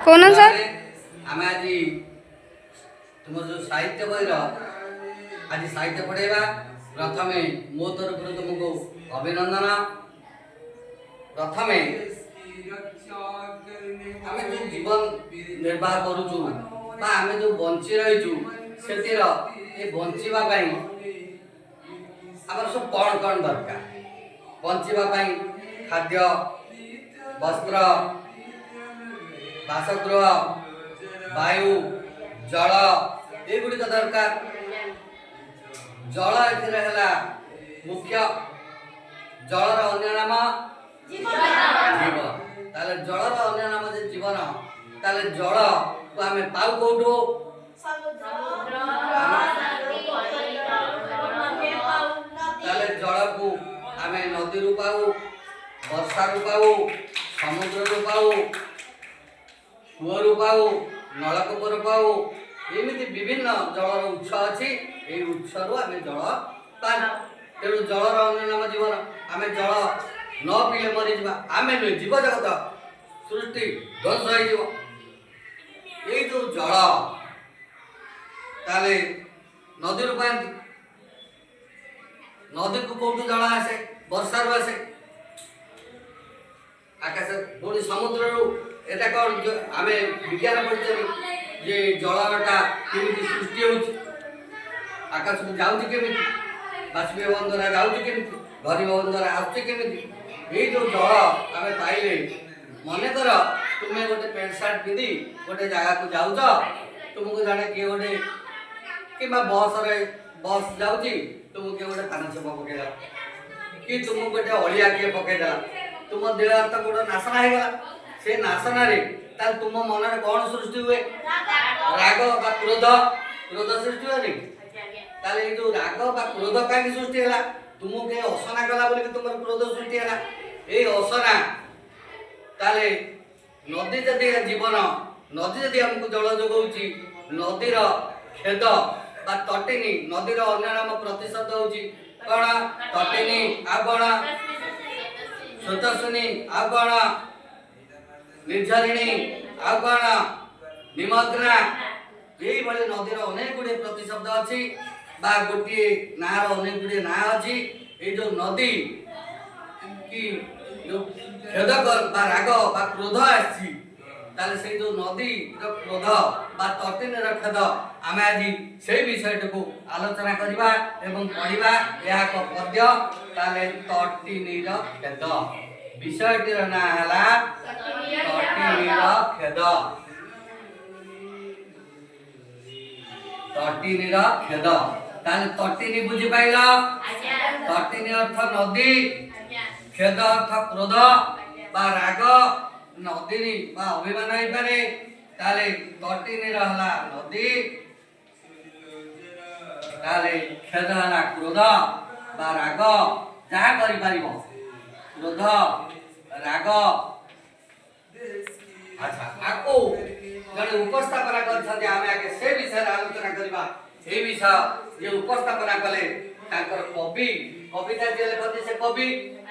कौन सर आम आज तुम जो साहित्य बहिर आज साहित्य पढ़ेगा। प्रथम मो तरफ तुमको अभिनंदन। प्रथम आम जो जीवन निर्वाह करुचु आम जो बंची रहीचु से बंचापी आम सब कौन कौन दरकार बंचापी खाद्य वस्त्र बासगृह वायु जल एगुड़िक दरकार। जल है मुख्य जलर अन्य नाम जीवन ताले जलर अन्य नाम जे जीवन ताले जल को आम पाऊ कौटू ताले जल को आम नदी रु पाऊ वर्षा रु पाऊ समुद्र रु पाऊ कूअरु पाऊ नलकूपर पाऊ एमती विभिन्न जलर उत्स अच्छी उत्स रु आम जल पान तेणु जलर अन्य नाम जीवन आम जल न पीले मरीजा आम नुहे जीव जगत सृष्टि ध्वंस हो जो जल ताले नदी रु पाती नदी को कौटू जल आसे वर्षा रु आसे आकाश पुणी समुद्र रु एटा कौन आम विज्ञान पढ़ी जे जलटा केमी सृष्टि हो आकाश को जाऊँगी केमी बाष्पीभवन द्वारा जाऊँगी केमी घनीभवन द्वारा आसमी ये जो जल आम पाइले मनकर तुम्हें गोटे पैंट सार्ट पिंधि गोटे जगह को जाऊच तुमको जाने किए गोटे कि बस बस जाऊँगी तुमको किए गोटे पान छप पकईला कि तुमको गोटे अलिया किए पकईदेला तुम देह हाथ गोटे नाशना हो से नाशना तुम मन में कौन सृष्टि हुए राग बा क्रोध क्रोध सृष्टि हुए ताले जो राग बा क्रोध कहीं सृष्टि है तुमको कहीं असना गला बोल तुम क्रोध सृष्टि है ये असना ताले नदी जदि जीवन नदी जदि आमको जल जोगाऊँगी नदीर खेद बा तटिनी नदीर अन्य नाम प्रतिशत हूँ कौन तटिनी आ कौन स्रोतस्विनी आ कौन निर्झरिणी आ कौन निमग्ना यही भाई नदीर अनेक गुड़े प्रतिशब्द अच्छी बा गोटे नार अनेक गुड़े ना अच्छी ये जो नदी कि जो खेद बा राग बा क्रोध आसी से जो नदी क्रोध बा तटिनी खेद आम आज से विषय को आलोचना करवा एवं पढ़ा यह एक पद्य ताले तटिनी खेद विषयटीर ना है तटिनीर खेद तटिनीर खेद ताले तटिनी बुझी पाइल तटिनी अर्थ नदी खेद अर्थ क्रोध बा राग नदी बा अभिमान हो पारे ताले तटिनीर हला नदी ताले खेद हला क्रोध बा राग जहाँ करि पारिबो क्रोध राग अच्छा आपको जड़े उपस्थापना कर आगे से विषय आलोचना करवा ये विषय ये उपस्थापना कले कवि कविता जी लिखती से कवि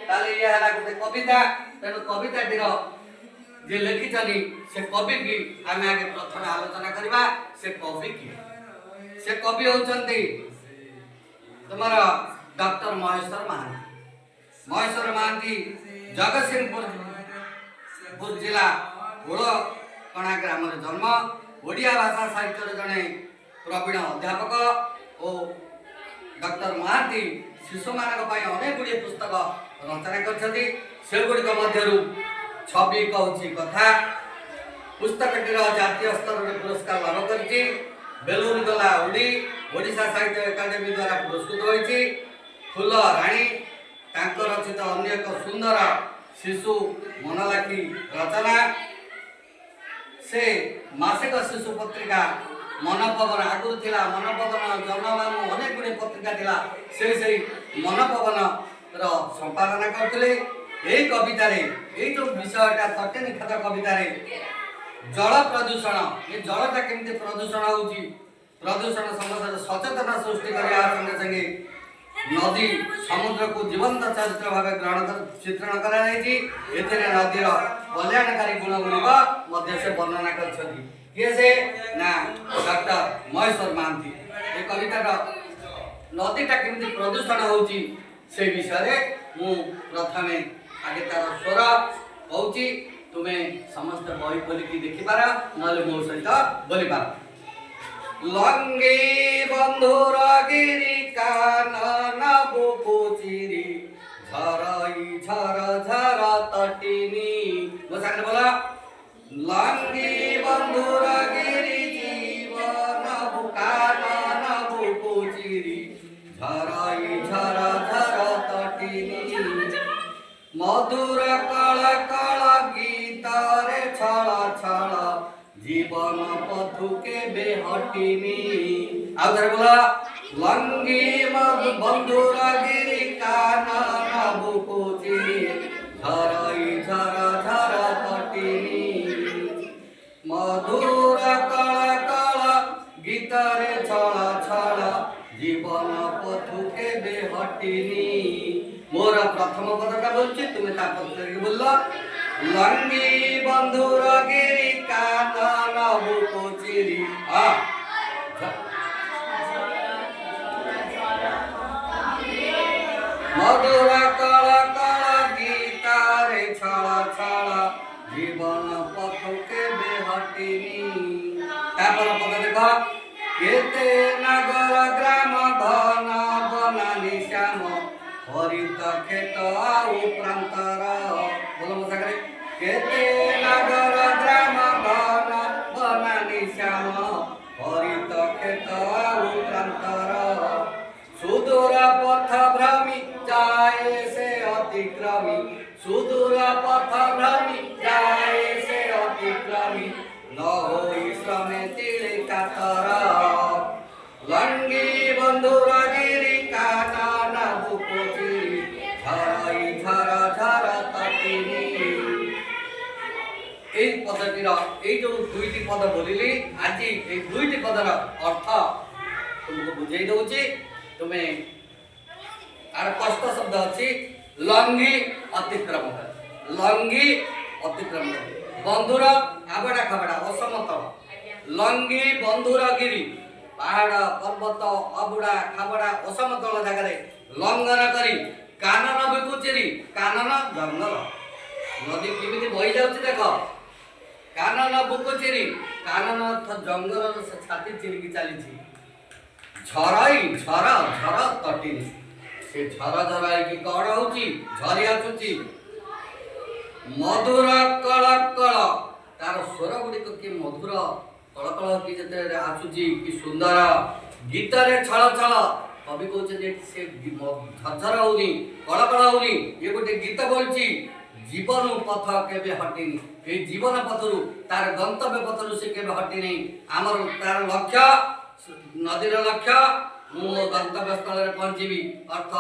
ताले ये है गोटे कविता तेणु कविताटीर जे लिखिछनी से कवि की आम आगे प्रथम आलोचना करवा से कवि की से कवि होचंती तुमर डॉक्टर महेश्वर महांती महेश्वर महांती जगतसिंहपुर जिला ओड़कणा ग्राम जन्म ओडिया भाषा साहित्य जड़े प्रवीण अध्यापक और डॉक्टर महांती शिशु मान अनेक गुड़े पुस्तक रचना करगुड़िक मध्य छवि कहूँ कथा पुस्तकटीर जातीय स्तर में पुरस्कार लाभ कर बेलून गला उड़ी ओडिशा साहित्य एकाडेमी द्वारा पुरस्कृत होती फूल राणी रचित अन्य एक सुंदर शिशु मनलाखी रचना से मासिक शिशु पत्रिका मनपवन आगुरी थिला मनपवन जनमामू अनेक गुड़े पत्रिका थिला से मनपवन संपादना करते यही कवितार ये जो विषयटा तटिनी खेद कवितार जल प्रदूषण ये जलटा केमती प्रदूषण होची प्रदूषण समस्या सचेतना सृष्टि करने संगे संगे नदी समुद्र को जीवंत चरित्र भाव ग्रहण चित्रण करा नदीर कल्याणकारी गुण गुड़िक से वर्णना कर डॉक्टर महेश्वर महांती ये कवितार नदीटा केमती प्रदूषण होची से विषय मु प्रथमे आगे तार स्वर कहूँ तुम्हें समस्त बही बोलिकी देखिपार ना मो सहित बोली पार लंगे बंधुर गिरी कानन बुकुचिरी झरई झर झर तटिनी मो सामने बोला लंगे बंधुर गिरी जीवन कानन बुकुचिरी झरई झर झर तटिनी मधुर कल कल गीतारे छल छल जीवन पथु के बेहटिनी आउथरे बोला लंगी मधु बंधुर गिरी कानन बुकुचिरी झरई झर झर तटिनी मधुर कल कल गीतारे छल छल जीवन पथु के बेहटिनी मोर प्रथम पदटा बोलছি তুমি তারপর থেকে বললো लंगी बंधुर गिरी कानन बुकुचिरी मधुर कल कल गीतारे छल छल जीवन पथु के बेहटिनी तापर पद देखो केते नगर ग्राम घन बनानी श्याम हरित खेत आउ प्रांतर बोलो मसाकरे केते नगर ग्राम घन बनानी श्याम हरित खेत आउ प्रांतर सुदूर पथ भ्रमी जाए से अतिक्रमी सुदूर पथ भ्रमी जाए से अतिक्रमी न होई श्रमे तिले कातर लंगी बंधुर गिरी कानन बुकुचिरी झरई झर झर तटिनी এই পদটির এই যে দুইটি পদ বলিলি আজি এই দুইটি পদর অর্থ তোমাকে বুঝাই দউছি তুমি আর কষ্ট শব্দ আছে লঙ্ঘি অতিক্রম লঙ্ঘি অতিক্রম বন্ধুর আবড়া খাবড়া অসমতল লঙ্ঘি বন্ধুর গিরি পাহাড় পর্বত অবুড়া খাবড়া অসমতল জায়গায় লঙ্ঘন করি কানন বিকুচিরি কানন জঙ্গল নদী কেমিতি বহি যাচ্ছে দেখ কানন বুকুচিরি কানন অর্থ জঙ্গলর ছাতি চিরিকি চালিছি ঝরই ঝর ঝর তটিনি সে ঝর ঝর হইকি কଣ হଉଛି ঝরি ଆସୁଛି ମଧୁର କଳ କଳ ତାର ସ୍ୱର ଗୁଡ଼ିକ କି ମଧୁର କଳକଳ କି ଯେତେବେଳେ ଆସୁଛି କି ସୁନ୍ଦର ଗୀତରେ ଛଳ ଛଳ କବି କହୁଛନ୍ତି ସେ ଝରଝର ହଉନି କଳକଳ ହଉନି ଇଏ ଗୋଟେ ଗୀତ ବୋଲୁଛି ଜୀବନ ପଥ କେବେ ହଟିନି এই জীবন পথরু তার গন্তব্য পথরু সে কেবে হটিনি আমার তার লক্ষ্য নদীর লক্ষ্য মু গন্তব্য স্থলে পৌঁছিবি অর্থ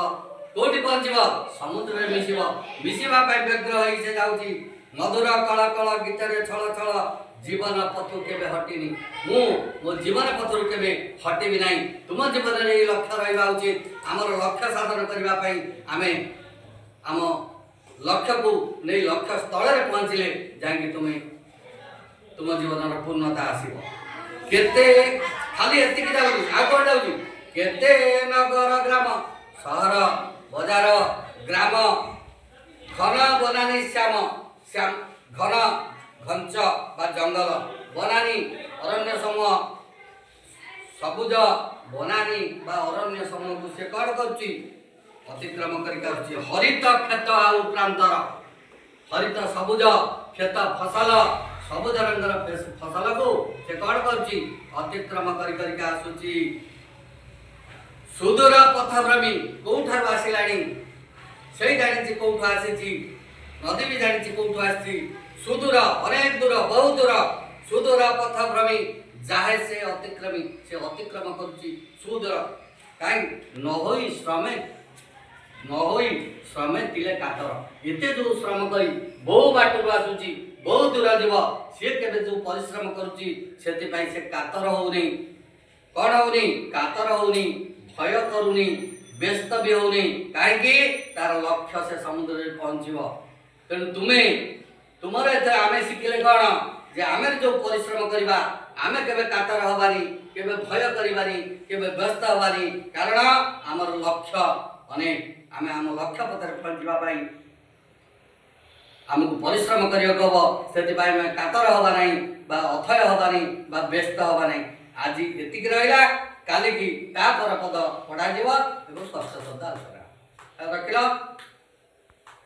কোটি পৌঁছিব সমুদ্রে মিশিব মিশিবা পাই ব্যগ্র হই সে যাଉଛି মধুর কଳ কଳ গীତରେ ছଳ ছଳ জীবন পথ কেবে হটিনি মু মো জীবন পথরু কেবে হটিবি নাই তুম জীবନରେ এই লক্ষ্য রহিবা উচিত আমার লক্ষ্য সাধন করিবা পাই আমি আম लक्ष्य को नहीं लक्ष्य स्थल रे पहुँचले जाएंगे तुम्हें तुम जीवन पूर्णता आसीबो केते खाली एतिकी जाउनी आ कोन जाउनी केते नगर ग्राम शहर बाजार ग्राम घन बनानी श्याम श्याम घन घंच बा जंगल बनानी अरण्य समूह सबुज बनानी बा अरण्य समूह को से कण करछि अतिक्रम करिका हरित खेत आउ प्रांतर हरित सबुज खेत फसल सबुज रंगर फसल को से कण करछि अतिक्रम करिका आसुछि सुदूर पथभ्रमी कोठार आसिलाणी से जानिछि कोठु आसिछि नदी भी जानिछि कोठु आछि सुदूर अनेक दूर बहुत दूर सुदूर पथभ्रमी जाहे से अतिक्रम करछि सुदूर काई न होई श्रमे तिले कातर एते जो श्रम करी बहु बाटरू आसुची बहु दूर जीव सी केबे जो परिश्रम करुची सेति पई से कातर होउनी कोन होउनी कातर होउनी भय करूनी ବ୍ୟସ୍ତ ବି ହଉନି କାହିଁକି ତାର ଲକ୍ଷ୍ୟ ସେ ସମୁଦ୍ରରେ ପହଞ୍ଚିବ। ତେଣୁ ତୁମେ ତୁମର ଏଥିରେ ଆମେ ଶିଖିଲେ କ'ଣ ଯେ ଆମେ ଯେଉଁ ପରିଶ୍ରମ କରିବା ଆମେ କେବେ କାତର ହବାନି, କେବେ ଭୟ କରିବାନି, କେବେ ବ୍ୟସ୍ତ ହବାନି, କାରଣ ଆମର ଲକ୍ଷ୍ୟ ଅନେକ। ଆମେ ଆମ ଲକ୍ଷ୍ୟ ପଥରେ ପହଞ୍ଚିବା ପାଇଁ ଆମକୁ ପରିଶ୍ରମ କରିବାକୁ ହବ। ସେଥିପାଇଁ ଆମେ କାତର ହବା ନାହିଁ ବା ଅଥୟ ହବାନି ବା ବ୍ୟସ୍ତ ହବା ନାହିଁ। ଆଜି ଏତିକି ରହିଲା, କାଲିକି ତା ପର ପଦ ପଢ଼ାଯିବ ଏବଂ ଷଷ୍ଠ ଶବ୍ଦ ଆଲୋଚନା ରଖିଲ।